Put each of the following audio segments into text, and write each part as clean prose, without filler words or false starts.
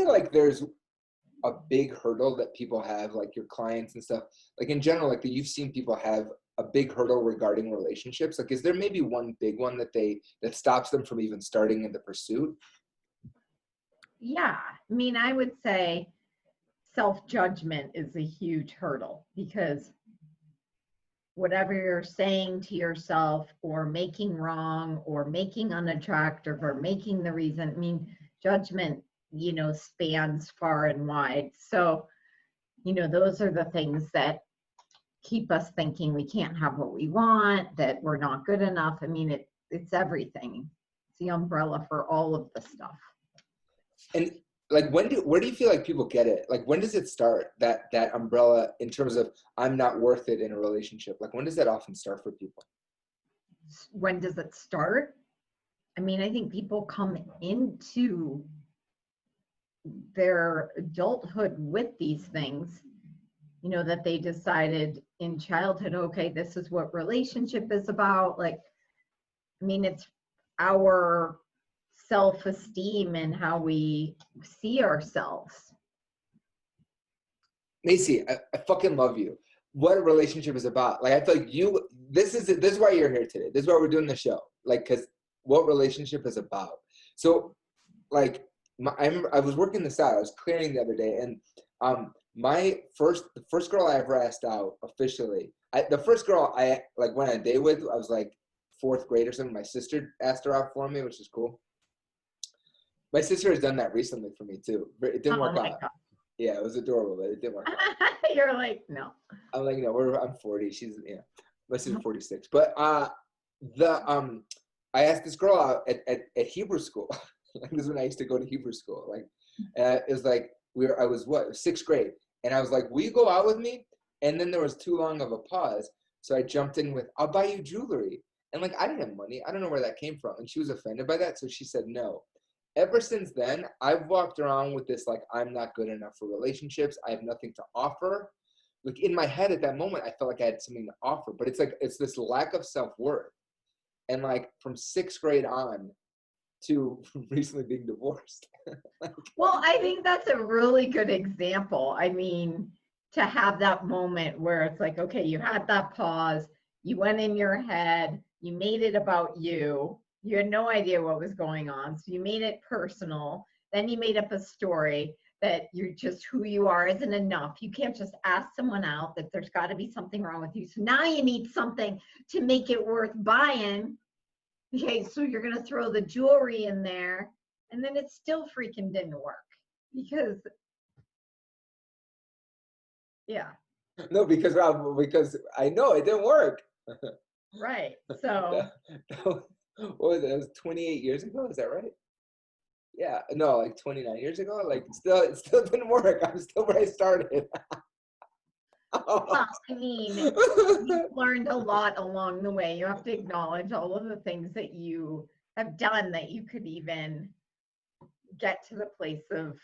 say like there's a big hurdle that people have, like your clients and stuff, like in general, like that you've seen people have a big hurdle regarding relationships? Like, is there maybe one big one that stops them from even starting in the pursuit? Yeah. I mean, I would say self-judgment is a huge hurdle, because whatever you're saying to yourself or making wrong or making unattractive or making the reason, I mean, judgment, spans far and wide. So, those are the things that keep us thinking we can't have what we want, that we're not good enough. I mean, it's everything. It's the umbrella for all of the stuff. And like, where do you feel like people get it? Like, when does it start, that umbrella, in terms of I'm not worth it in a relationship? Like, when does that often start for people? When does it start? I mean, I think people come into their adulthood with these things, that they decided in childhood, okay, this is what relationship is about. Like, I mean, it's our self-esteem and how we see ourselves. Macy, I fucking love you. What a relationship is about. Like, I feel like this is why you're here today. This is why we're doing the show. Like, because what relationship is about. So, like, I was working this out. I was clearing the other day, and the first girl I ever asked out officially, the first girl I like went on a date with, I was like 4th grade or something. My sister asked her out for me, which is cool. My sister has done that recently for me too. It didn't work out. God. Yeah, it was adorable, but it didn't work out. You're like, no. I'm like, no, I'm 40. She's, my sister's 46. But I asked this girl out at Hebrew school. Like, this is when I used to go to Hebrew school. Like, it was like I was 6th grade, and I was like, will you go out with me? And then there was too long of a pause, so I jumped in with, I'll buy you jewelry. And like, I didn't have money. I don't know where that came from. And she was offended by that, so she said no. Ever since then, I've walked around with this, like, I'm not good enough for relationships. I have nothing to offer. Like, in my head at that moment, I felt like I had something to offer, but it's like, it's this lack of self-worth. And like, from 6th grade on to recently being divorced. Well, I think that's a really good example. I mean, to have that moment where it's like, okay, you had that pause, you went in your head, you made it about you. You had no idea what was going on. So you made it personal. Then you made up a story that you're just who you are isn't enough. You can't just ask someone out, that there's got to be something wrong with you. So now you need something to make it worth buying. Okay, so you're going to throw the jewelry in there, and then it still freaking didn't work because, yeah. No, because I know it didn't work. Right. So. What was it? It was 28 years ago. Is that right? Yeah. No, like 29 years ago. Like, it still didn't work. I'm still where I started. Well, I mean, you've learned a lot along the way. You have to acknowledge all of the things that you have done that you could even get to the place of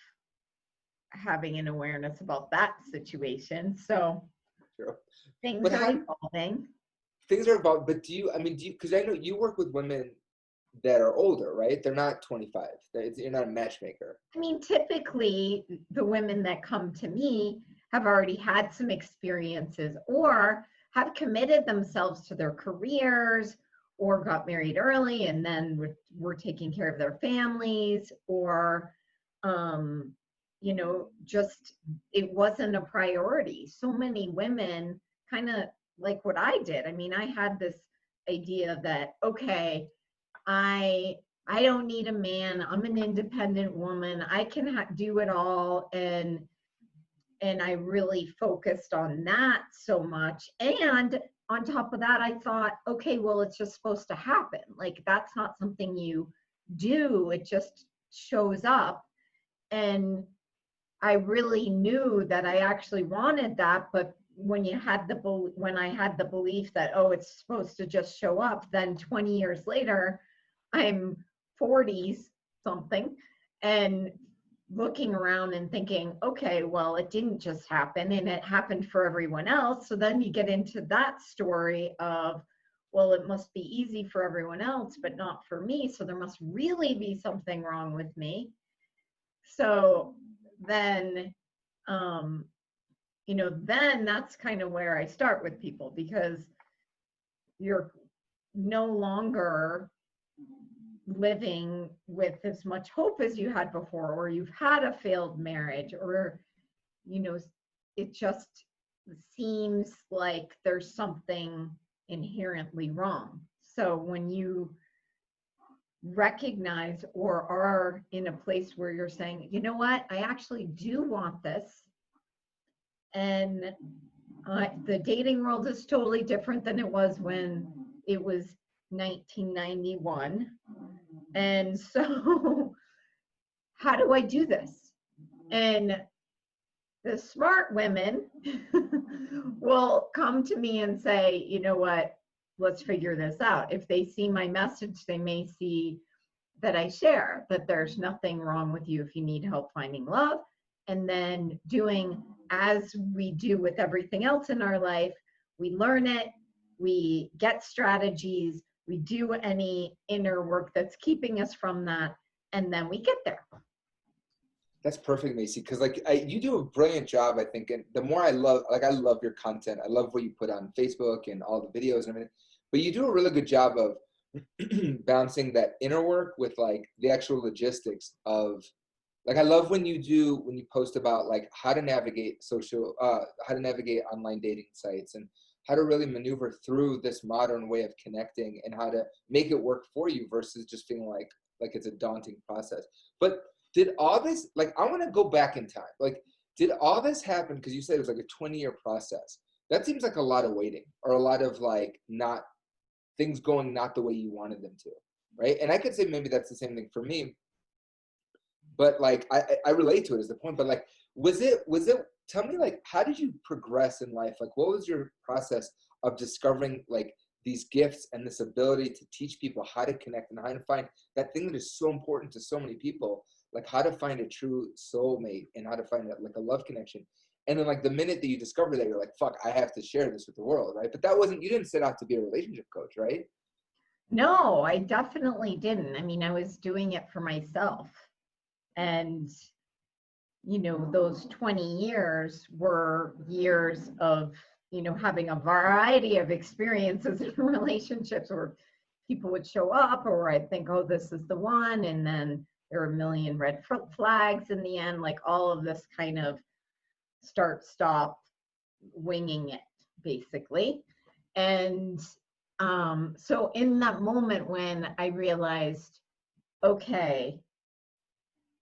having an awareness about that situation. So True. Things are evolving. Things are evolving, but do you, because I know you work with women that are older, right? They're not 25. You're not a matchmaker. I mean, typically the women that come to me have already had some experiences or have committed themselves to their careers or got married early and then were taking care of their families, or, just it wasn't a priority. So many women kind of like what I did. I mean, I had this idea that, okay, I don't need a man. I'm an independent woman. I can do it all. And I really focused on that so much. And on top of that, I thought, okay, well, it's just supposed to happen. Like, that's not something you do. It just shows up. And I really knew that I actually wanted that. But when I had the belief that, oh, it's supposed to just show up, then 20 years later, I'm 40 something and looking around and thinking, okay, well, it didn't just happen and it happened for everyone else. So then you get into that story of, well, it must be easy for everyone else, but not for me. So there must really be something wrong with me. So then, you know, then that's kind of where I start with people, because you're no longer living with as much hope as you had before, or you've had a failed marriage, or, you know, it just seems like there's something inherently wrong. So when you recognize or are in a place where you're saying, you know what, I actually do want this, and the dating world is totally different than it was when it was 1991. And so how do I do this? And the smart women will come to me and say, you know what, let's figure this out. If they see my message, they may see that I share that there's nothing wrong with you if you need help finding love. And then doing as we do with everything else in our life, we learn it, we get strategies, we do any inner work that's keeping us from that, and then we get there. That's perfect, Macy, because like you do a brilliant job, I think. And the more I love your content. I love what you put on Facebook and all the videos and everything. But you do a really good job of balancing that inner work with like the actual logistics of, like, I love when you post about like how to navigate online dating sites and how to really maneuver through this modern way of connecting and how to make it work for you versus just feeling like it's a daunting process. But did all this, like, I want to go back in time. Like, did all this happen because you said it was like a 20-year process? That seems like a lot of waiting, or a lot of like not things going not the way you wanted them to, right? And I could say maybe that's the same thing for me, but like I relate to it as the point. But like, was it tell me, like, how did you progress in life? Like, what was your process of discovering like these gifts and this ability to teach people how to connect and how to find that thing that is so important to so many people, like how to find a true soulmate and how to find like a love connection? And then like the minute that you discover that, you're like, fuck, I have to share this with the world, right? But that wasn't, you didn't set out to be a relationship coach, right? No, I definitely didn't. I mean, I was doing it for myself. And, you know, those 20 years were years of, you know, having a variety of experiences in relationships where people would show up, or I'd think, oh, this is the one. And then there were a million red flags in the end, like all of this kind of start, stop, winging it, basically. And so in that moment when I realized, okay,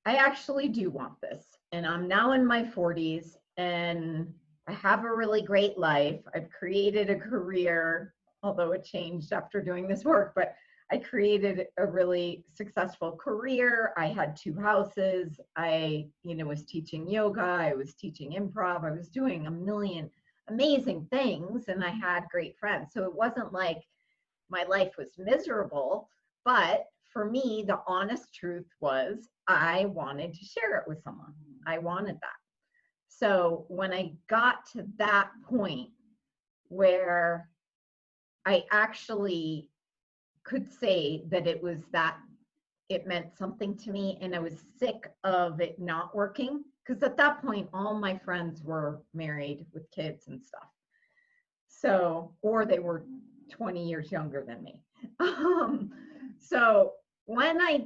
I actually do want this, and I'm now in my 40s, and I have a really great life. I've created a career, although it changed after doing this work, but I created a really successful career. I had 2 houses. I, you know, was teaching yoga. I was teaching improv. I was doing a million amazing things, and I had great friends. So it wasn't like my life was miserable, but for me, the honest truth was I wanted to share it with someone. I wanted that. So when I got to that point where I actually could say that it was that it meant something to me, and I was sick of it not working, because at that point, all my friends were married with kids and stuff. So, or they were 20 years younger than me. So when I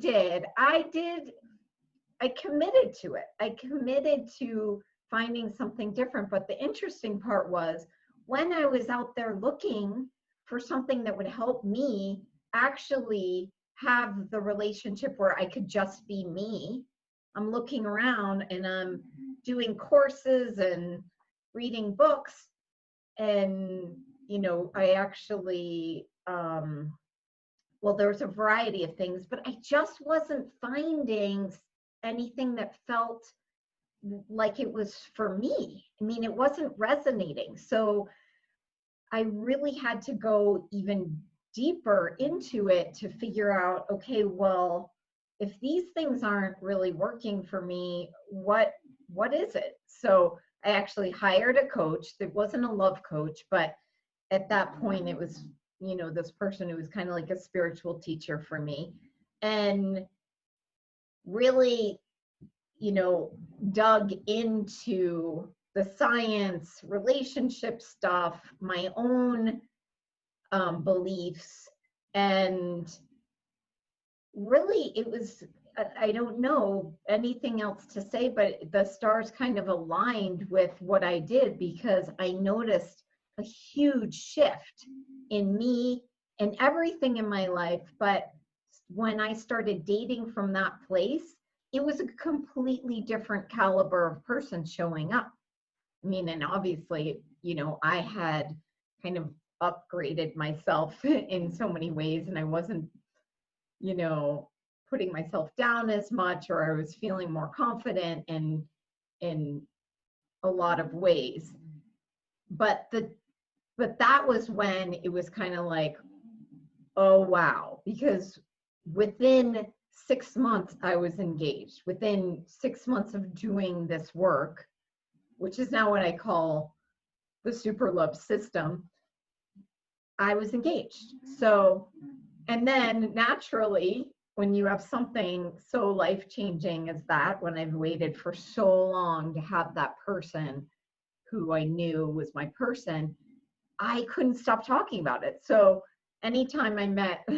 committed to it. I committed to finding something different. But the interesting part was when I was out there looking for something that would help me actually have the relationship where I could just be me, I'm looking around and I'm doing courses and reading books. And, you know, I actually, well, there was a variety of things, but I just wasn't finding anything that felt like it was for me. I mean, it wasn't resonating. So I really had to go even deeper into it to figure out, okay, well, if these things aren't really working for me, what is it? So I actually hired a coach that wasn't a love coach, but at that point it was, you know, this person who was kind of like a spiritual teacher for me, and really, dug into the science, relationship stuff, my own beliefs, and really it was, I don't know anything else to say, but the stars kind of aligned with what I did, because I noticed a huge shift in me and everything in my life. But when I started dating from that place, it was a completely different caliber of person showing up. I mean, and obviously, I had kind of upgraded myself in so many ways, and I wasn't, putting myself down as much, or I was feeling more confident in a lot of ways. But that was when it was kind of like, oh wow, because within 6 months I was engaged. Within 6 months of doing this work, which is now what I call the super love system, I was engaged. So, and then naturally, when you have something so life-changing as that, when I've waited for so long to have that person who I knew was my person, I couldn't stop talking about it. So anytime I met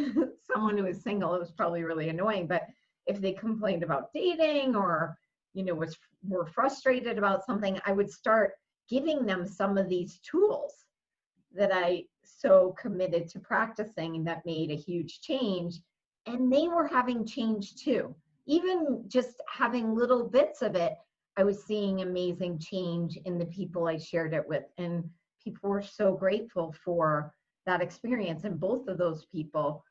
someone who was single, it was probably really annoying, but if they complained about dating, or were frustrated about something, I would start giving them some of these tools that I so committed to practicing, and that made a huge change. And they were having change too. Even just having little bits of it, I was seeing amazing change in the people I shared it with. And people were so grateful for that experience. And both of those people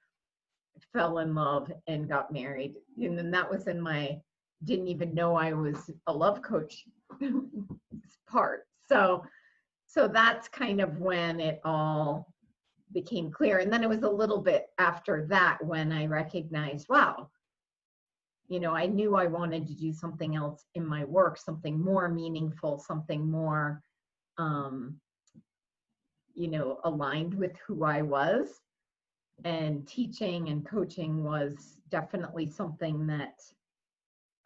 fell in love and got married. And then that was in my didn't even know I was a love coach part. So that's kind of when it all became clear. And then it was a little bit after that when I recognized, wow, I knew I wanted to do something else in my work, something more meaningful, something more, aligned with who I was. And teaching and coaching was definitely something that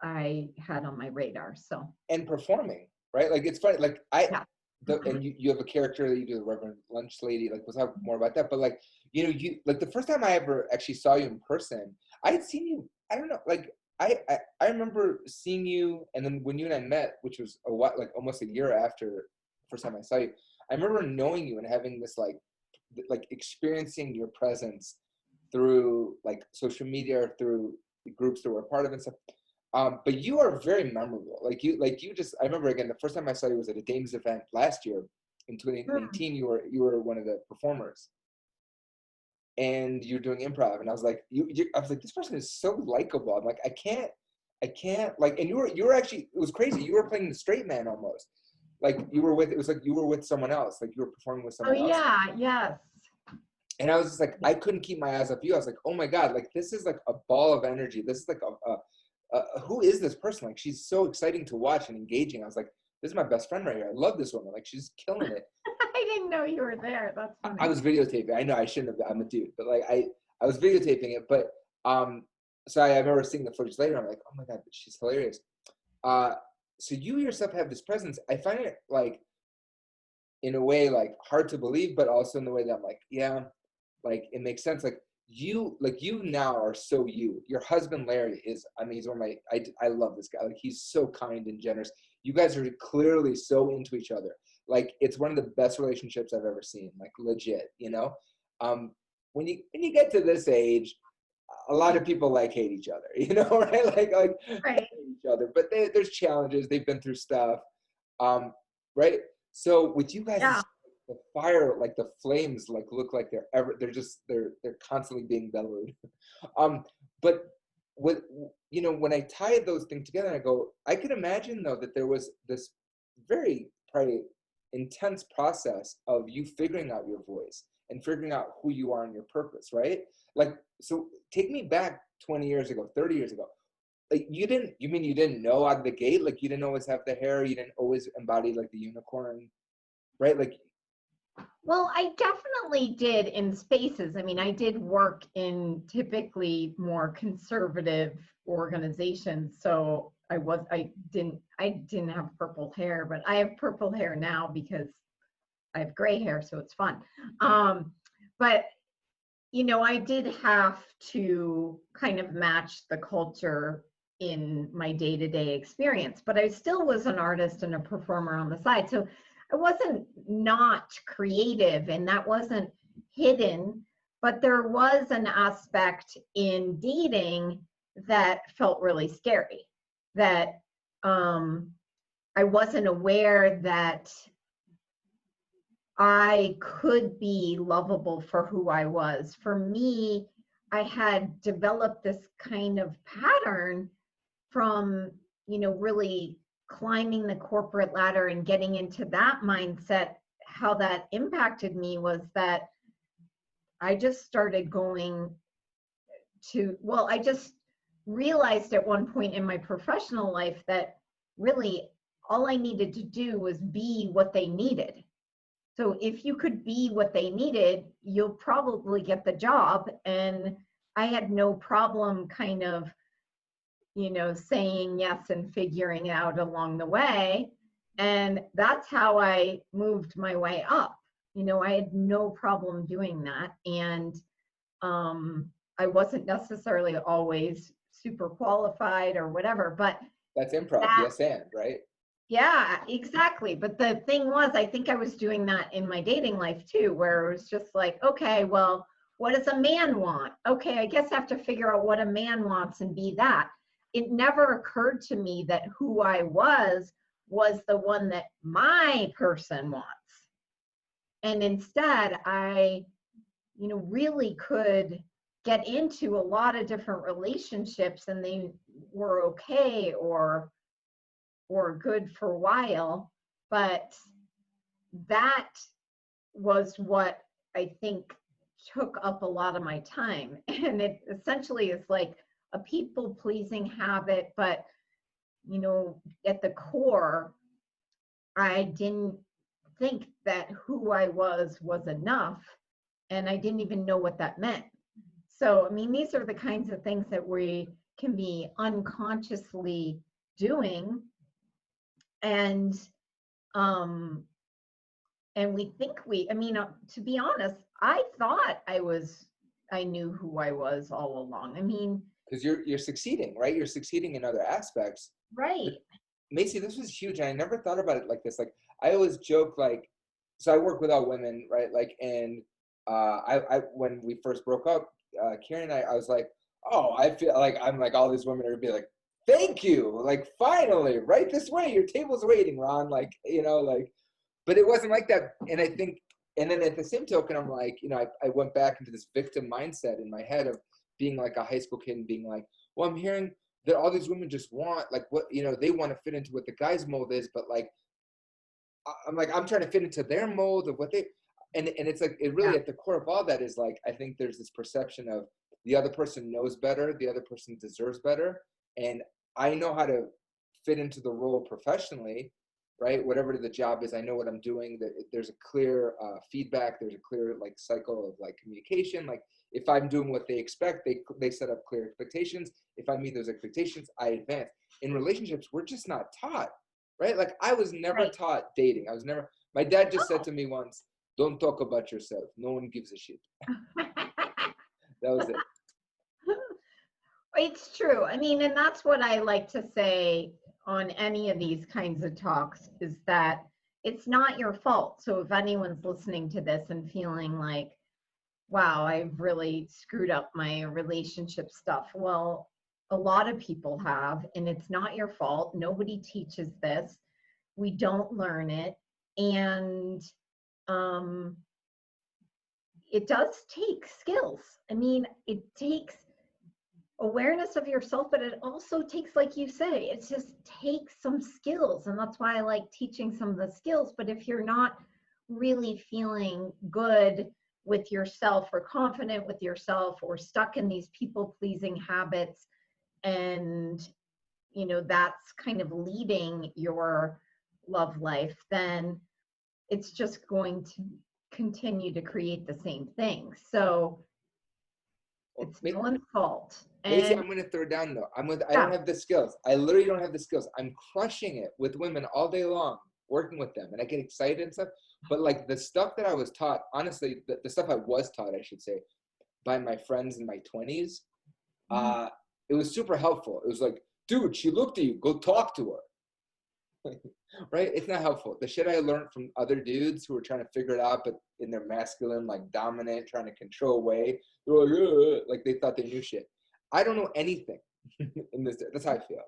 I had on my radar. So, and performing, right? Like, it's funny, like yeah. and you have a character that you do, the Reverend Lunch Lady. Like, we'll talk more about that. But like, you like, the first time I ever actually saw you in person, I had seen you. I don't know, like I remember seeing you, and then when you and I met, which was like almost a year after the first time I saw you, I remember knowing you and having this like experiencing your presence through like social media, or through the groups that we're a part of and stuff. But you are very memorable. Like you just, I remember again, the first time I saw you was at a Dames event last year in 2019. You were one of the performers, and you're doing improv. And I was like, I was like, this person is so likable. I'm like, I can't like, and you were actually, it was crazy. You were playing the straight man almost. Like it was like you were with someone else. Like you were performing with someone else. Yeah, yes. And I was just like, I couldn't keep my eyes off you. I was like, oh my God, like this is like a ball of energy. This is like who is this person? Like, she's so exciting to watch and engaging. I was like, this is my best friend right here. I love this woman. Like, she's killing it. I didn't know you were there. That's funny. I was videotaping. I know I shouldn't have. I'm a dude, but like I was videotaping it. But so I remember seeing the footage later. I'm like, oh my God, she's hilarious. So you yourself have this presence. I find it like, in a way, like hard to believe, but also in the way that I'm like, yeah, like it makes sense. Like you now are so you. Your husband Larry is, I mean, he's one of my, I love this guy. Like, he's so kind and generous. You guys are clearly so into each other. Like, it's one of the best relationships I've ever seen. Like, legit, when you get to this age, a lot of people like hate each other, right? Like right. hate each other, but there's challenges. They've been through stuff, right? So with you guys, Yeah. the fire, like the flames, like look like they're constantly being bellowed. But when I tie those things together, I go, I could imagine though that there was this very probably intense process of you figuring out your voice and figuring out who you are and your purpose, right? Like, so take me back 20 years ago, 30 years ago. Like, you didn't know out of the gate? Like, you didn't always have the hair, you didn't always embody like the unicorn, right? Like, well, I definitely did in spaces. I mean, I did work in typically more conservative organizations. So I didn't have purple hair, but I have purple hair now because I have gray hair, so it's fun. But I did have to kind of match the culture in my day-to-day experience, but I still was an artist and a performer on the side. So I wasn't not creative, and that wasn't hidden, but there was an aspect in dating that felt really scary, that I wasn't aware that I could be lovable for who I was. For me, I had developed this kind of pattern from, really climbing the corporate ladder and getting into that mindset. How that impacted me was that I just started going I just realized at one point in my professional life that really all I needed to do was be what they needed. So if you could be what they needed, you'll probably get the job. And I had no problem kind of, saying yes and figuring it out along the way. And that's how I moved my way up. I had no problem doing that. And I wasn't necessarily always super qualified or whatever, but That's improv, yes and, right? yeah, exactly. But the thing was, I think I was doing that in my dating life too, where it was just like, okay, well, what does a man want? Okay, I guess I have to figure out what a man wants and be that. It never occurred to me that who I was the one that my person wants. And instead, I, really could get into a lot of different relationships, and they were okay or good for a while, but that was what I think took up a lot of my time. And it essentially is like a people pleasing habit, but at the core, I didn't think that who I was enough, and I didn't even know what that meant. So, I mean, these are the kinds of things that we can be unconsciously doing, and we think to be honest, I thought I knew who I was all along. I mean, because you're succeeding, right? You're succeeding in other aspects. Right. But Macy, this was huge, and I never thought about it like this. Like, I always joke, like, so I work with all women, right? Like, and I when we first broke up, Karen and I was like, oh, I feel like I'm like all these women are gonna be like, thank you, like finally, right this way, your table's waiting, Ron, like, like, but it wasn't like that. And I think, and then at the same token, I'm like, I went back into this victim mindset in my head of being like a high school kid and being like, well, I'm hearing that all these women just want like what, they want to fit into what the guy's mold is, but like, I'm trying to fit into their mold of what they, and it's like, it really, Yeah. at the core of all that is like, I think there's this perception of the other person knows better, the other person deserves better. And I know how to fit into the role professionally, right? Whatever the job is, I know what I'm doing, that there's a clear feedback, there's a clear like cycle of like communication. Like if I'm doing what they expect, they set up clear expectations. If I meet those expectations, I advance. In relationships, we're just not taught, right? Like I was never Right. taught dating. My dad just said Oh. to me once, don't talk about yourself. No one gives a shit. That was it. It's true. I mean, and that's what I like to say on any of these kinds of talks, is that it's not your fault. So if anyone's listening to this and feeling like, wow, I've really screwed up my relationship stuff, well, a lot of people have, and it's not your fault. Nobody teaches this. We don't learn it. And it does take skills. I mean, it takes awareness of yourself, but it also takes, like you say, it just takes some skills. And that's why I like teaching some of the skills. But if you're not really feeling good with yourself or confident with yourself or stuck in these people pleasing habits, and that's kind of leading your love life, then it's just going to continue to create the same thing. So Or It's no one's fault. Macy, And I'm gonna throw down though. I yeah, don't have the skills. I literally don't have the skills. I'm crushing it with women all day long, working with them, and I get excited and stuff. But like the stuff that I was taught, honestly, the stuff I was taught, I should say, by my friends in my 20s, it was super helpful. It was like, dude, she looked at you, go talk to her. Right? It's not helpful. The shit I learned from other dudes who were trying to figure it out, but in their masculine, like dominant, trying to control way, they were like, ugh, like they thought they knew shit. I don't know anything in this. That's how I feel.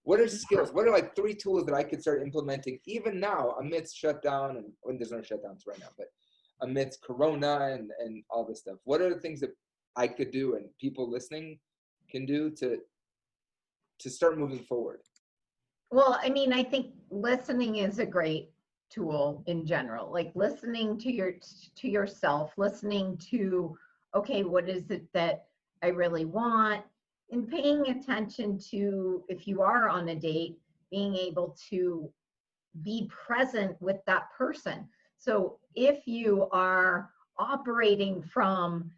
What are skills? What are like 3 tools that I could start implementing even now amidst shutdown, and when there's no shutdowns right now, but amidst Corona and all this stuff? What are the things that I could do and people listening can do to start moving forward? well, I mean, I think listening is a great tool in general. Like listening to yourself, listening to, okay, what is it that I really want? And paying attention to, if you are on a date, being able to be present with that person. So if you are operating from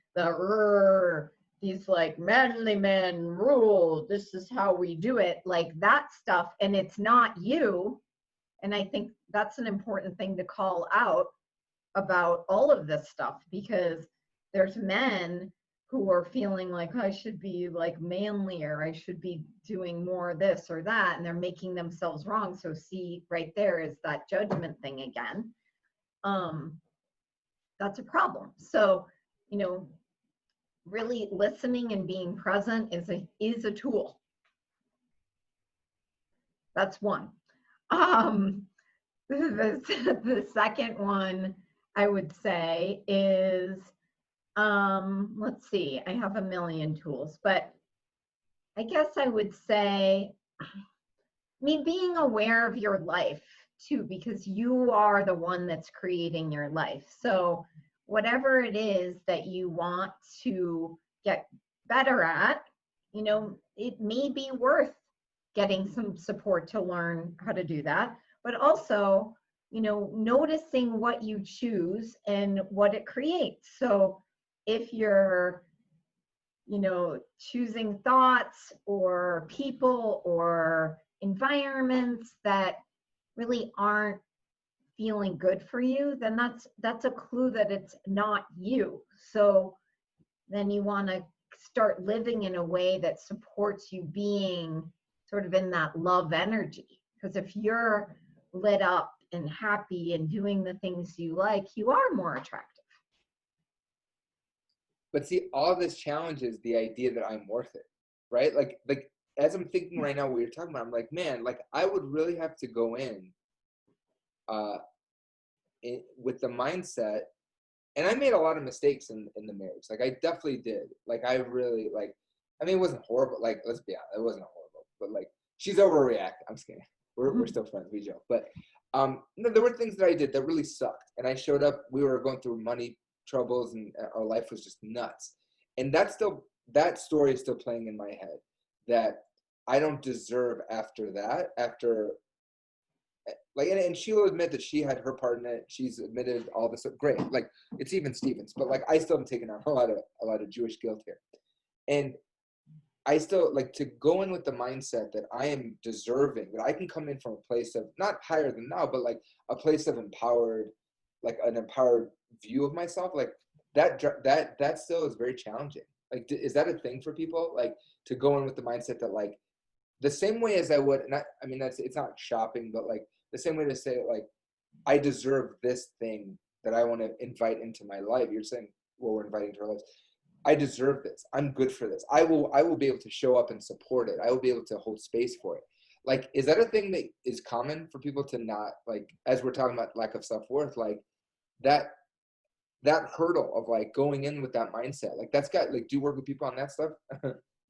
these like manly men rule, this is how we do it, like that stuff, and it's not you. And I think that's an important thing to call out about all of this stuff, because there's men who are feeling like, I should be like manlier, I should be doing more this or that, and they're making themselves wrong. So see, right there is that judgment thing again. That's a problem. So, you know, really listening and being present is a tool. That's one. The second one I would say is, let's see, I have a million tools, but I guess I would say, I mean, being aware of your life too, because you are the one that's creating your life. So whatever it is that you want to get better at, you know, it may be worth getting some support to learn how to do that, but also, you know, noticing what you choose and what it creates. So if you're, you know, choosing thoughts or people or environments that really aren't feeling good for you, then that's a clue that it's not you. So then you want to start living in a way that supports you being sort of in that love energy. Because if you're lit up and happy and doing the things you like, you are more attractive. But see, all this challenges the idea that I'm worth it, right? Like as I'm thinking right now, what you're talking about, I'm like, man, like I would really have to go uh, with the mindset, and I made a lot of mistakes in the marriage. Like I definitely did. Like I really like. I mean, it wasn't horrible. Like let's be honest, it wasn't horrible. But like she's overreacting. I'm just kidding. We're still friends. We joke. But no, there were things that I did that really sucked. And I showed up. We were going through money troubles, and our life was just nuts. And that story is still playing in my head. That I don't deserve after that. After like, and she'll admit that she had her part in it. She's admitted all this. Great. Like it's even Stevens, but like I still am taking on a lot of Jewish guilt here. And I still like to go in with the mindset that I am deserving, that I can come in from a place of not higher than now, but like a place of empowered, like an empowered view of myself. Like that still is very challenging. Like, is that a thing for people? Like to go in with the mindset that like the same way as I would, and I mean, it's not shopping, but like the same way to say like, I deserve this thing that I want to invite into my life. You're saying, well, we're inviting to our lives. I deserve this. I'm good for this. I will be able to show up and support it. I will be able to hold space for it. Like, is that a thing that is common for people to not, like, as we're talking about lack of self-worth, like that hurdle of like going in with that mindset, like that's got, like, do you work with people on that stuff?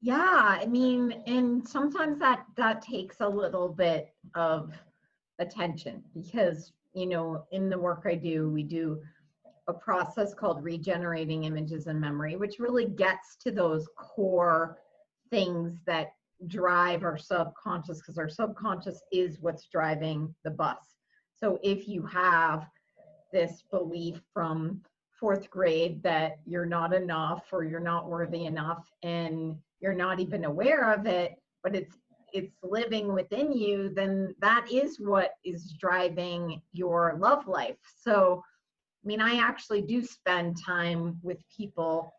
Yeah, I mean, and sometimes that takes a little bit of attention, because, you know, in the work I do, we do a process called regenerating images and memory, which really gets to those core things that drive our subconscious, because our subconscious is what's driving the bus. So if you have this belief from fourth grade that you're not enough or you're not worthy enough, and you're not even aware of it, but it's living within you, then that is what is driving your love life. So, I mean, I actually do spend time with people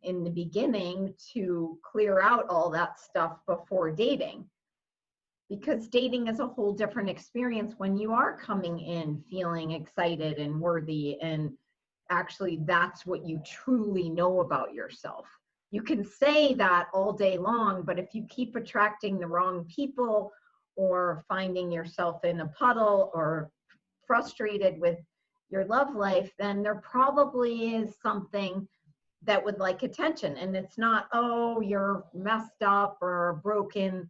in the beginning to clear out all that stuff before dating, because dating is a whole different experience when you are coming in feeling excited and worthy, and actually that's what you truly know about yourself. You can say that all day long, but if you keep attracting the wrong people or finding yourself in a puddle or frustrated with your love life, then there probably is something that would like attention. And it's not, oh, you're messed up or broken.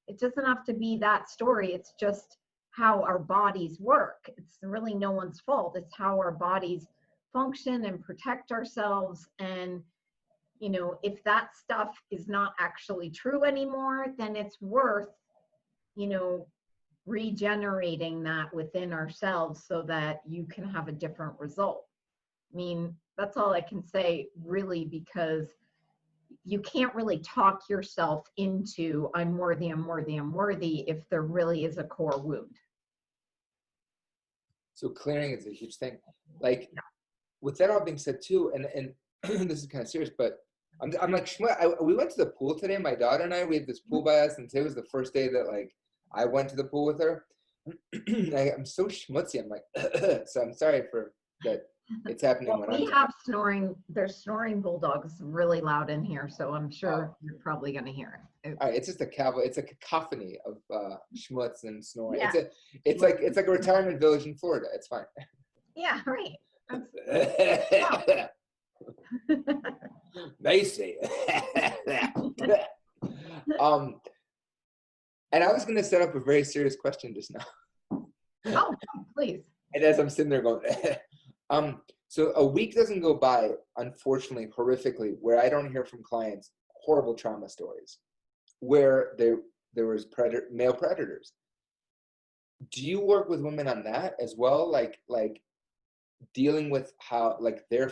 It doesn't have to be that story. It's just how our bodies work. It's really no one's fault. It's how our bodies function and protect ourselves. And, you know, if that stuff is not actually true anymore, then it's worth, you know, regenerating that within ourselves so that you can have a different result. I mean, that's all I can say, really, because you can't really talk yourself into I'm worthy, I'm worthy, I'm worthy if there really is a core wound. So clearing is a huge thing. Like, with that all being said too, and this is kind of serious, but I'm like, we went to the pool today, my daughter and I, we had this pool by us, and today was the first day that like I went to the pool with her. I'm so schmutzy. I'm like, so I'm sorry for that. It's happening Well, when we I'm have snoring. There's snoring bulldogs really loud in here, so I'm sure you're probably going to hear it. All right, it's just it's a cacophony of schmutz and snoring. Yeah. It's like a retirement village in Florida. It's fine. Yeah, right. Macy. And I was going to set up a very serious question just now. Oh, please. And as I'm sitting there going, so a week doesn't go by, unfortunately, horrifically, where I don't hear from clients horrible trauma stories, where there was male predators. Do you work with women on that as well? Like dealing with how like their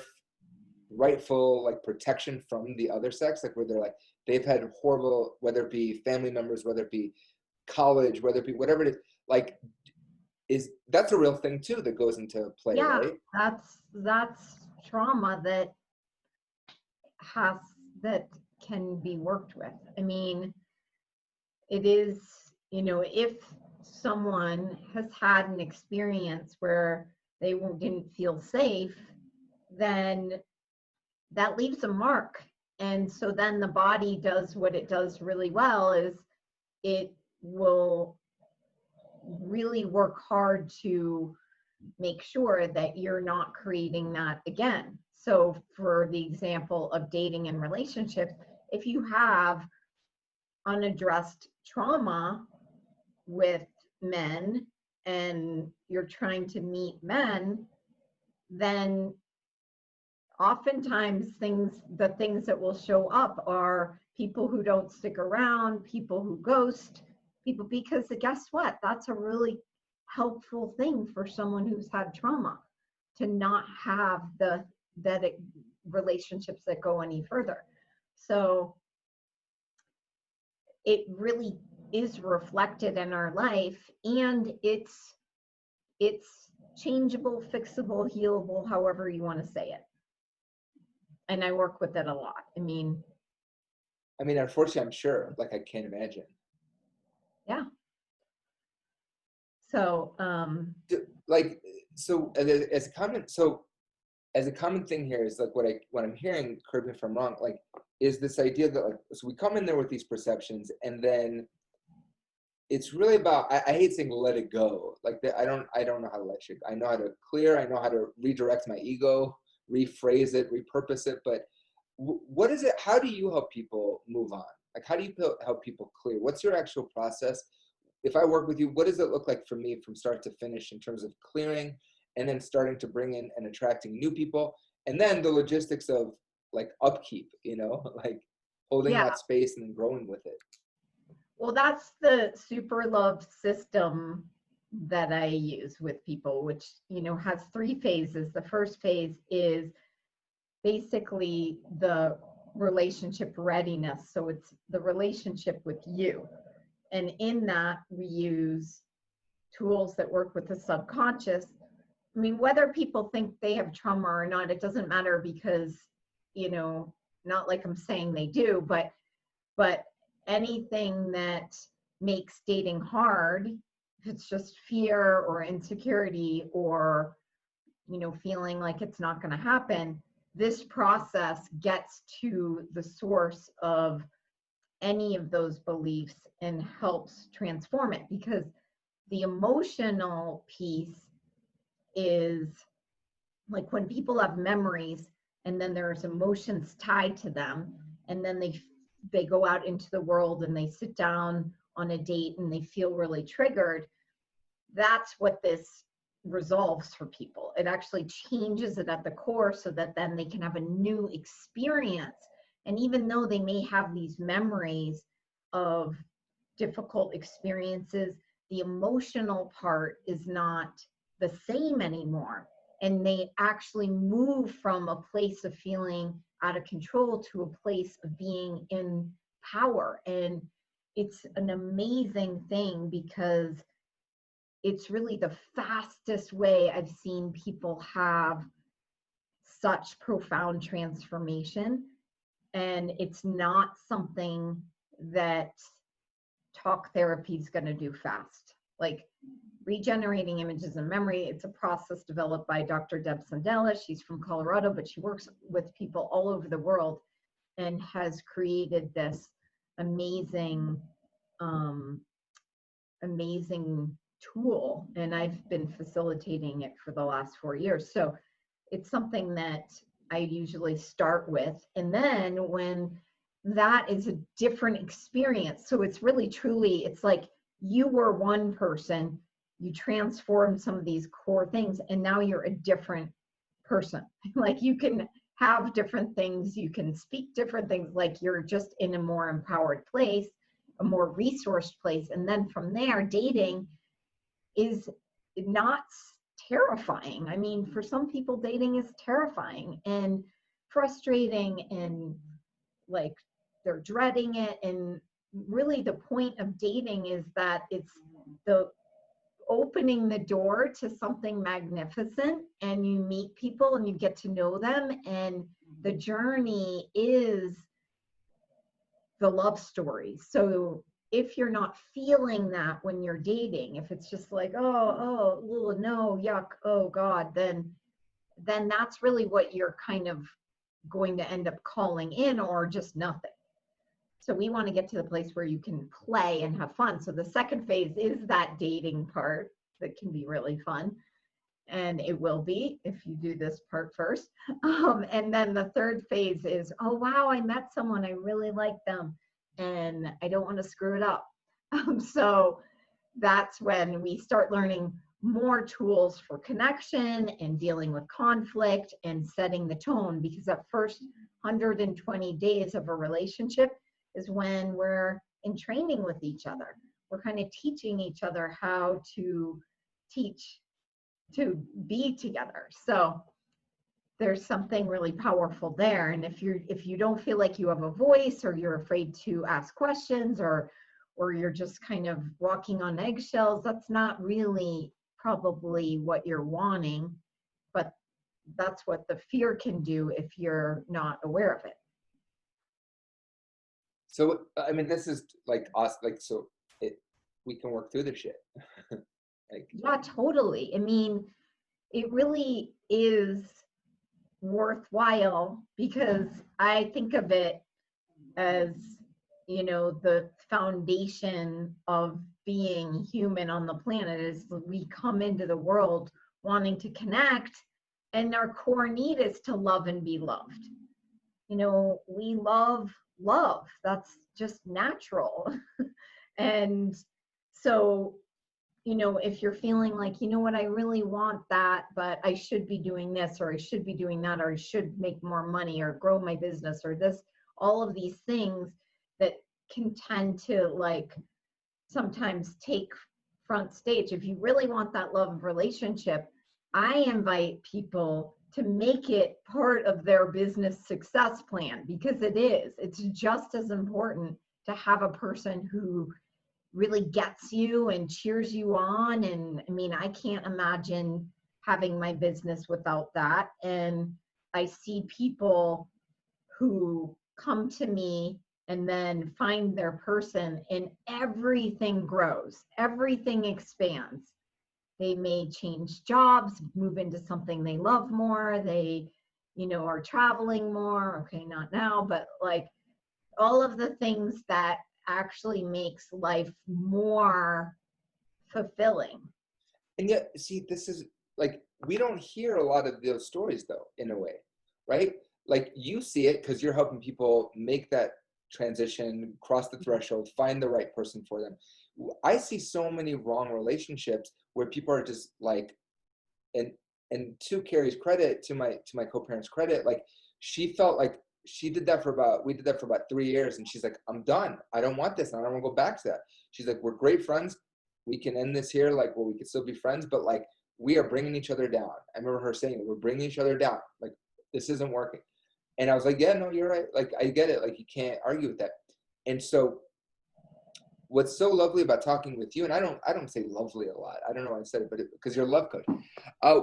rightful like protection from the other sex, like where they're like they've had horrible, whether it be family members, whether it be college, whether it be whatever it is, like that's a real thing too that goes into play, Yeah, right? that's trauma that can be worked with. I mean, it is, you know, if someone has had an experience where they didn't feel safe, then that leaves a mark. And so then the body does what it does really well, is it will really work hard to make sure that you're not creating that again. So for the example of dating and relationships, if you have unaddressed trauma with men and you're trying to meet men, then oftentimes the things that will show up are people who don't stick around, people who ghost people, because guess what? That's a really helpful thing for someone who's had trauma, to not have relationships that go any further. So it really is reflected in our life, and it's changeable, fixable, healable, however you want to say it. And I work with it a lot. I mean, unfortunately, I'm sure, like I can't imagine. Yeah. So, as a common thing here is like what I'm hearing, correct me if I'm wrong, like is this idea that like, so we come in there with these perceptions, and then it's really about, I hate saying let it go. Like I don't know how to let shit go. I know how to clear, I know how to redirect my ego, rephrase it, repurpose it, but what is it? How do you help people move on? Like, how do you help people clear? What's your actual process? If I work with you, what does it look like for me from start to finish in terms of clearing and then starting to bring in and attracting new people? And then the logistics of like upkeep, like holding that space and then growing with it. Well, that's the SuperLOVED system that I use with people, which, has 3 phases. The first phase is basically the relationship readiness. So it's the relationship with you. And in that, we use tools that work with the subconscious. I mean, whether people think they have trauma or not, it doesn't matter because, not like I'm saying they do, but anything that makes dating hard, if it's just fear or insecurity or, feeling like it's not going to happen, this process gets to the source of any of those beliefs and helps transform it, because the emotional piece is like when people have memories and then there's emotions tied to them, and then they go out into the world and they sit down on a date and they feel really triggered. That's what this resolves for people. It actually changes it at the core so that then they can have a new experience. And even though they may have these memories of difficult experiences, the emotional part is not the same anymore. And they actually move from a place of feeling out of control to a place of being in power. And it's an amazing thing because it's really the fastest way I've seen people have such profound transformation. And it's not something that talk therapy is going to do fast. Like regenerating images and memory, it's a process developed by Dr. Deb Sandela. She's from Colorado, but she works with people all over the world and has created this amazing, amazing tool. And I've been facilitating it for the last 4 years. So it's something that I usually start with. And then when that is a different experience, so it's really truly, it's like you were one person, you transformed some of these core things, and now you're a different person. Like you can have different things, you can speak different things, like you're just in a more empowered place, a more resourced place. And then from there, dating is not terrifying. I mean, for some people, dating is terrifying and frustrating, and like they're dreading it. And really the point of dating is that it's the opening the door to something magnificent, and you meet people and you get to know them, and the journey is the love story. So if you're not feeling that when you're dating, if it's just like, oh, no, yuck, oh God, then that's really what you're kind of going to end up calling in, or just nothing. So we want to get to the place where you can play and have fun. So the second phase is that dating part that can be really fun. And it will be if you do this part first. And then the third phase is, oh, wow, I met someone, I really like them, and I don't want to screw it up. So that's when we start learning more tools for connection and dealing with conflict and setting the tone, because that first 120 days of a relationship is when we're in training with each other. We're kind of teaching each other how to teach to be together. So there's something really powerful there. And if you don't feel like you have a voice, or you're afraid to ask questions, or you're just kind of walking on eggshells, that's not really probably what you're wanting, but that's what the fear can do if you're not aware of it. So, I mean, this is like us, like, so we can work through the shit. Like, yeah, totally. I mean, it really is worthwhile, because I think of it as, the foundation of being human on the planet is we come into the world wanting to connect, and our core need is to love and be loved. We love love. That's just natural. And so, if you're feeling like, what, I really want that, but I should be doing this, or I should be doing that, or I should make more money, or grow my business, or this, all of these things that can tend to like sometimes take front stage. If you really want that love relationship, I invite people to make it part of their business success plan, because it is. It's just as important to have a person who really gets you and cheers you on. And I mean, I can't imagine having my business without that. And I see people who come to me and then find their person, and everything grows, everything expands. They may change jobs, move into something they love more. They, are traveling more. Okay, not now, but like all of the things that actually makes life more fulfilling. And yet, see, this is like, we don't hear a lot of those stories though, in a way, right? Like you see it because you're helping people make that transition, cross the threshold, find the right person for them. I see so many wrong relationships where people are just like, and to Carrie's credit, to my co-parents' credit, like she felt like we did that for about 3 years, and she's like, I'm done. I don't want this. I don't want to go back to that. She's like, we're great friends. We can end this here. Like, well, we can still be friends, but like, we are bringing each other down. I remember her saying, we're bringing each other down. Like, this isn't working. And I was like, yeah, no, you're right. Like, I get it. Like, you can't argue with that. And so what's so lovely about talking with you, and I don't say lovely a lot. I don't know why I said it, but because you're a love coach.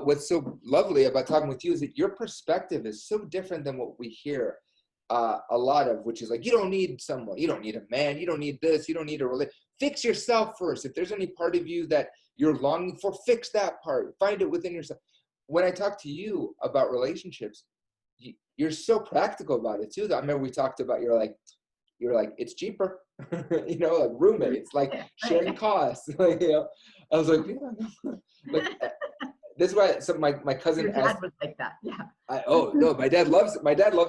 What's so lovely about talking with you is that your perspective is so different than what we hear a lot of, which is like, you don't need someone, you don't need a man, you don't need this, you don't need a relationship. Fix yourself first. If there's any part of you that you're longing for, fix that part. Find it within yourself. When I talk to you about relationships, you're so practical about it too. I remember we talked about, you're like, it's cheaper, like roommates, like sharing costs. Like, I was like, yeah. Like, this is why my cousin Your dad asked, was like that, yeah. Oh no, my dad loves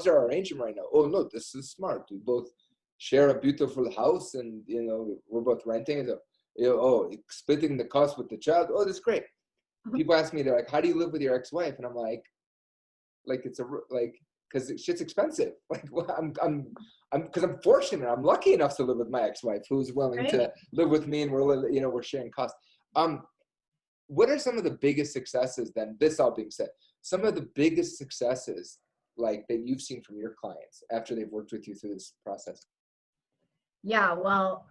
our arrangement right now. Oh no, this is smart. We both share a beautiful house, and we're both renting. So, splitting the cost with the child. Oh, that's great. People ask me, they're like, how do you live with your ex-wife? And I'm like it's because shit's expensive. Like, well, because I'm fortunate. I'm lucky enough to live with my ex-wife, who's willing to live with me, and we're sharing costs. What are some of the biggest successes then? This all being said, some of the biggest successes like that you've seen from your clients after they've worked with you through this process? Yeah, well,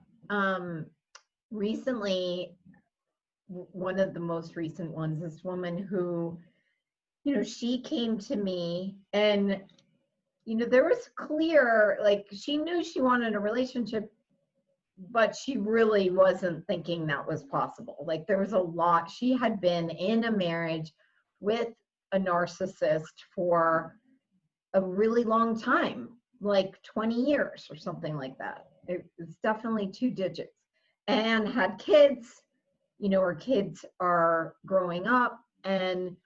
recently, one of the most recent ones, this woman who, she came to me, and there was clear, like, she knew she wanted a relationship, but she really wasn't thinking that was possible. Like, there was a lot. She had been in a marriage with a narcissist for a really long time, like 20 years or something like that. It's definitely 2 digits, and had kids. Her kids are growing up, and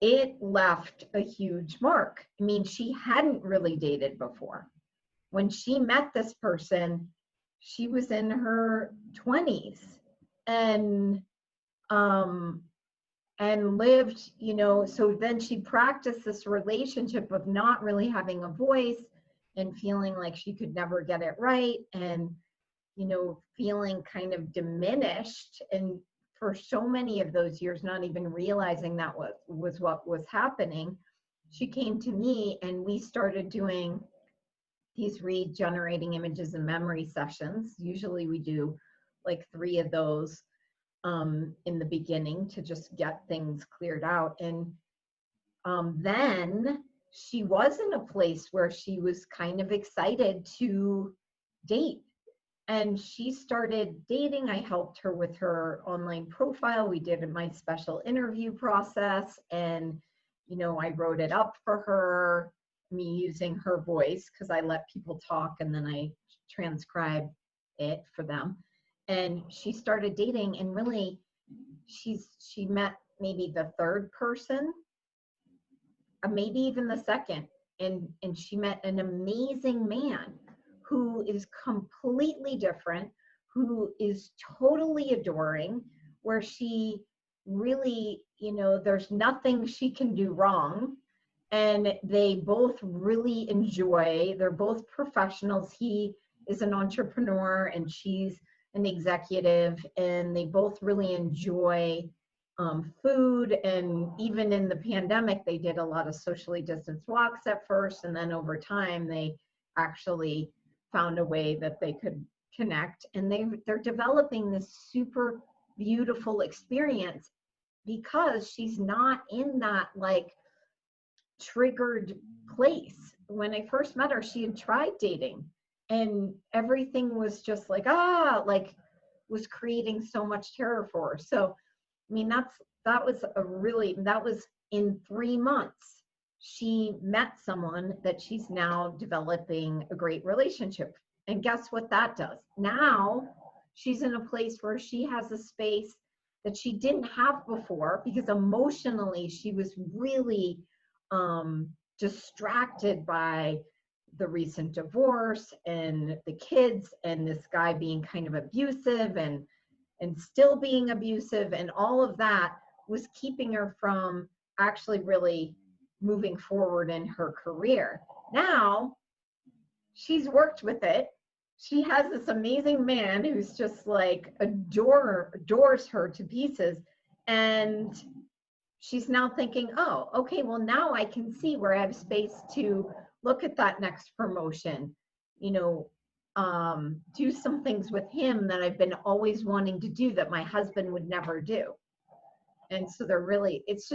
it left a huge mark. I mean, she hadn't really dated before. When she met this person, she was in her 20s, and lived, so then she practiced this relationship of not really having a voice and feeling like she could never get it right, and feeling kind of diminished, and for so many of those years not even realizing that was what was happening. She came to me, and we started doing these regenerating images and memory sessions. Usually we do like 3 of those in the beginning to just get things cleared out. And then she was in a place where she was kind of excited to date. And she started dating. I helped her with her online profile. We did my special interview process, and I wrote it up for her, me using her voice, because I let people talk and then I transcribe it for them. And she started dating, and really she met maybe the 3rd person, maybe even the 2nd, and she met an amazing man who is completely different, who is totally adoring, where she really, there's nothing she can do wrong. And they both really enjoy, they're both professionals. He is an entrepreneur and she's an executive, and they both really enjoy food. And even in the pandemic, they did a lot of socially distanced walks at first. And then over time, they actually found a way that they could connect. And they're developing this super beautiful experience because she's not in that like triggered place. When I first met her, she had tried dating and everything was just like, like was creating so much terror for her. So, I mean, that was in 3 months. She met someone that she's now developing a great relationship. And guess what that does? Now she's in a place where she has a space that she didn't have before because emotionally she was really distracted by the recent divorce and the kids and this guy being kind of abusive and still being abusive, and all of that was keeping her from actually really moving forward in her career. Now she's worked with it. She has this amazing man who's just like adores her to pieces. And she's now thinking, oh, okay, well, now I can see where I have space to look at that next promotion, do some things with him that I've been always wanting to do that my husband would never do. And so it's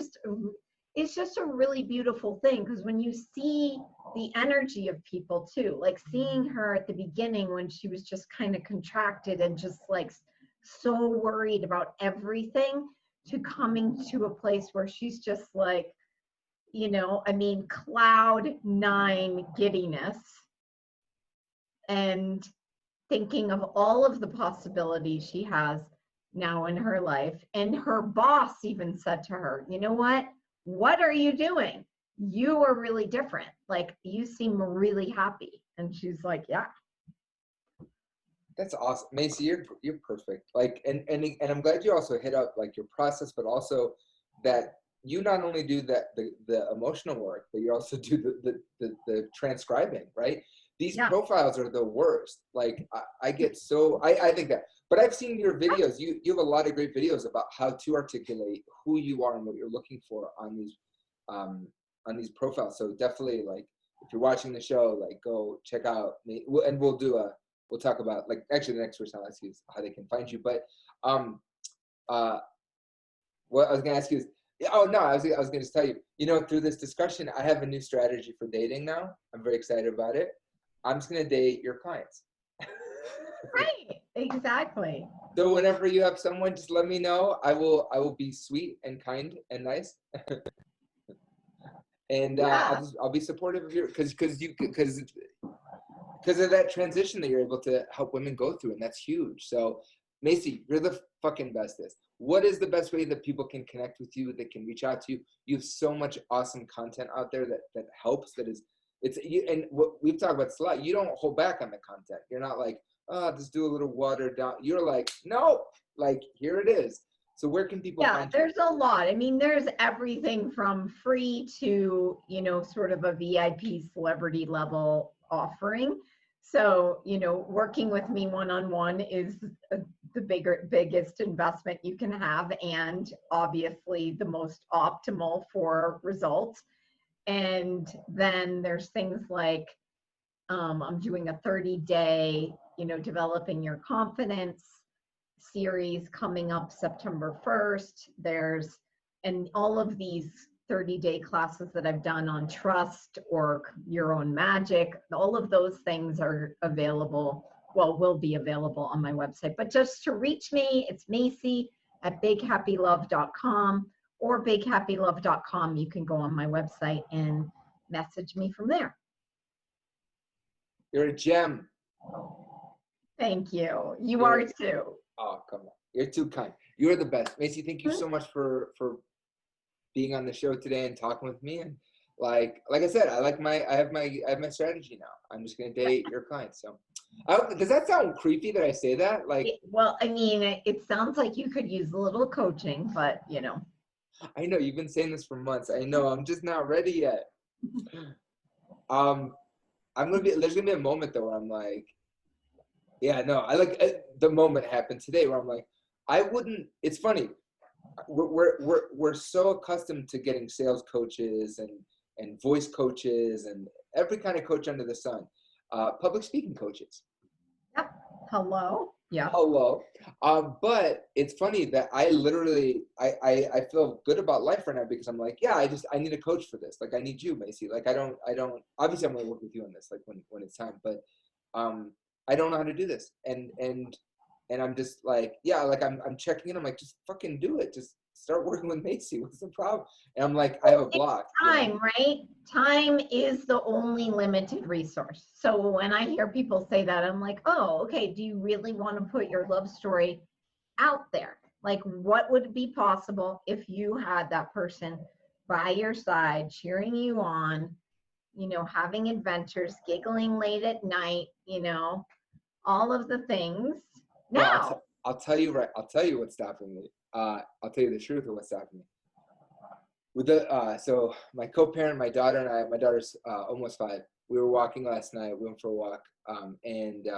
just a really beautiful thing, because when you see the energy of people too, like seeing her at the beginning when she was just kind of contracted and just like so worried about everything, to coming to a place where she's just like, cloud 9 giddiness, and thinking of all of the possibilities she has now in her life. And her boss even said to her, you know what are you doing? You are really different. Like, you seem really happy. And she's like, yeah. That's awesome. Macy, you're perfect. Like, and I'm glad you also hit up like your process, but also that you not only do the emotional work, but you also do the transcribing, right? These profiles are the worst. Like I get so, I think that, but I've seen your videos. You have a lot of great videos about how to articulate who you are and what you're looking for on these profiles. So definitely, like, if you're watching the show, like, go check out me, and we'll talk about, like, actually the next person I'll ask you is how they can find you. But what I was gonna ask you is, oh no, I was gonna just tell you, through this discussion, I have a new strategy for dating now. I'm very excited about it. I'm just gonna date your clients. Right, exactly. So whenever you have someone, just let me know. I will be sweet and kind and nice. And I'll be supportive of your, because of that transition that you're able to help women go through, and that's huge. So Macy, you're the fucking bestest. What is the best way that people can connect with you, that can reach out to you? You have so much awesome content out there that helps, and what we've talked about this a lot, you don't hold back on the content. You're not like, oh, just do a little watered down. You're like, no, like, here it is. So where can people find you? There's a lot. I mean, there's everything from free to, sort of a VIP celebrity level offering. So, working with me one-on-one is the biggest investment you can have, and obviously the most optimal for results. And then there's things like, I'm doing a 30-day, developing your confidence series coming up September 1st. And all of these 30-day classes that I've done on trust or your own magic, all of those things are available, will be available on my website. But just to reach me, it's Macy at bighappylove.com, or bighappylove.com. You can go on my website and message me from there. You're a gem. Thank you. You are too. Oh, come on. You're too kind. You're the best. Macy, thank you so much for being on the show today and talking with me. And like I said, I have my strategy now. I'm just going to date your clients. So does that sound creepy that I say that? Like, well, I mean, it sounds like you could use a little coaching, but I know you've been saying this for months. I know, I'm just not ready yet. There's gonna be a moment though where I'm like, yeah, no, the moment happened today where I'm like, it's funny. we're so accustomed to getting sales coaches and voice coaches and every kind of coach under the sun, public speaking coaches. Yep. Hello. Yeah. Hello. But it's funny that I literally, I feel good about life right now because I'm like, yeah, I need a coach for this. Like, I need you, Macy. Like, I don't, obviously I'm going to work with you on this, like when it's time, but, I don't know how to do this. And I'm just like, yeah, like I'm checking in. I'm like, just fucking do it. Just start working with Macy. What's the problem? And I'm like, I have a block. Time, right? Time is the only limited resource. So when I hear people say that, I'm like, oh, okay. Do you really want to put your love story out there? Like, what would be possible if you had that person by your side, cheering you on, you know, having adventures, giggling late at night, you know, all of the things. Now, well, I'll tell you what's stopping me. I'll tell you the truth of what's stopping me. With the so my co-parent, my daughter and I, my daughter's almost 5. We were walking last night. We went for a walk, and we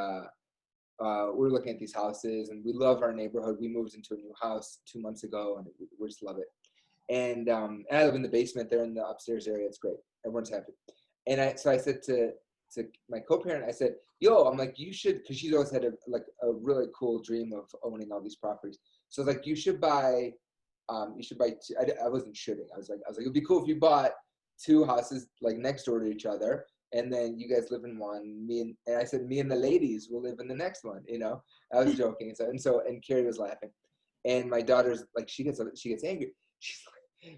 were looking at these houses, and we love our neighborhood. We moved into a new house 2 months ago, and we just love it. And I live in the basement. They're in the upstairs area. It's great. Everyone's happy. And I said to my co-parent, I said, yo, I'm like, you should, because she's always had a really cool dream of owning all these properties. So like, you should buy two, I wasn't shooting. I was like, it'd be cool if you bought 2 houses like next door to each other, and then you guys live in one. And I said, me and the ladies will live in the next one. You know, I was joking. And Carrie was laughing, and my daughter's like, she gets angry.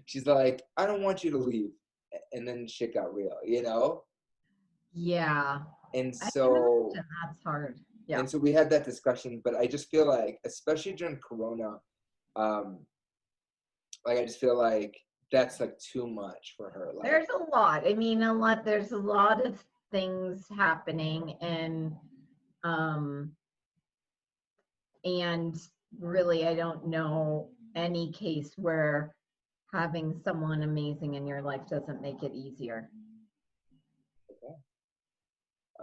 She's like, I don't want you to leave. And then shit got real, you know? yeah. And so that's hard. Yeah. And so we had that discussion, but I just feel like, especially during Corona, like I just feel like that's like too much for her. Like, there's a lot. I mean, there's a lot of things happening, and really, I don't know any case where having someone amazing in your life doesn't make it easier.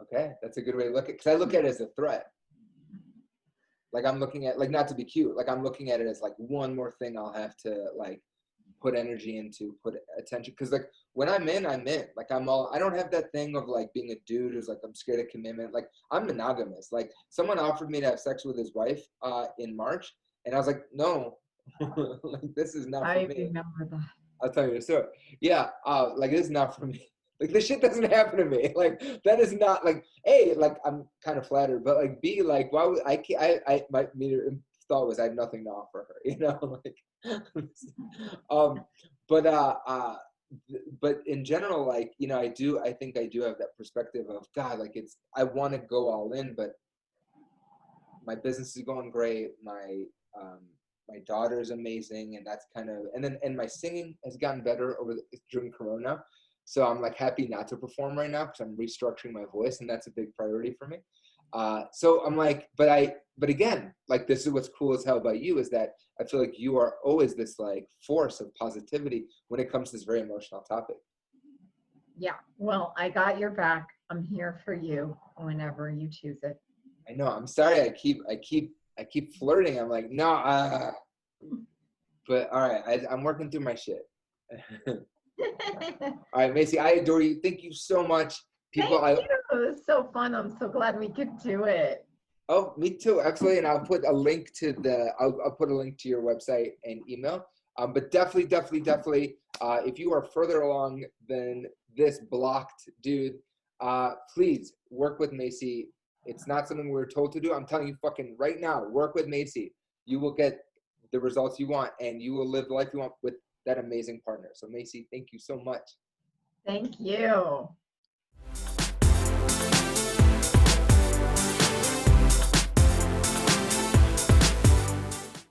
Okay, that's a good way to look at it, because I look at it as a threat. Like, I'm looking at, like, not to be cute, like I'm looking at it as like one more thing I'll have to like put energy into, put attention, because like when I'm in. Like, I don't have that thing of like being a dude who's like, I'm scared of commitment. Like, I'm monogamous. Like, someone offered me to have sex with his wife in March, and I was like, no. Like, this is not for me. I remember that. I'll tell you the story. Yeah, like, this is not for me. Like, this shit doesn't happen to me. Like, that is not, like, A, like, I'm kind of flattered, but like, B, like, why would my thought was I have nothing to offer her, you know, like, but in general, like, you know, I think I do have that perspective of, God, like, I want to go all in, but my business is going great. My daughter's amazing, and that's kind of, and my singing has gotten better during Corona. So I'm like happy not to perform right now because I'm restructuring my voice, and that's a big priority for me. So I'm like, but again, like, this is what's cool as hell about you, is that I feel like you are always this like force of positivity when it comes to this very emotional topic. Yeah, well, I got your back. I'm here for you whenever you choose it. I know. I'm sorry. I keep flirting. I'm like, no. But all right, I'm working through my shit. All right, Macy, I adore you. Thank you so much. Thank you. It was so fun. I'm so glad we could do it. Oh, me too. Absolutely. And I'll put a link to I'll put a link to your website and email. But definitely, if you are further along than this blocked dude, please work with Macy. It's not something we're told to do. I'm telling you fucking right now, work with Macy. You will get the results you want, and you will live the life you want with that amazing partner. So Macy, thank you so much. Thank you.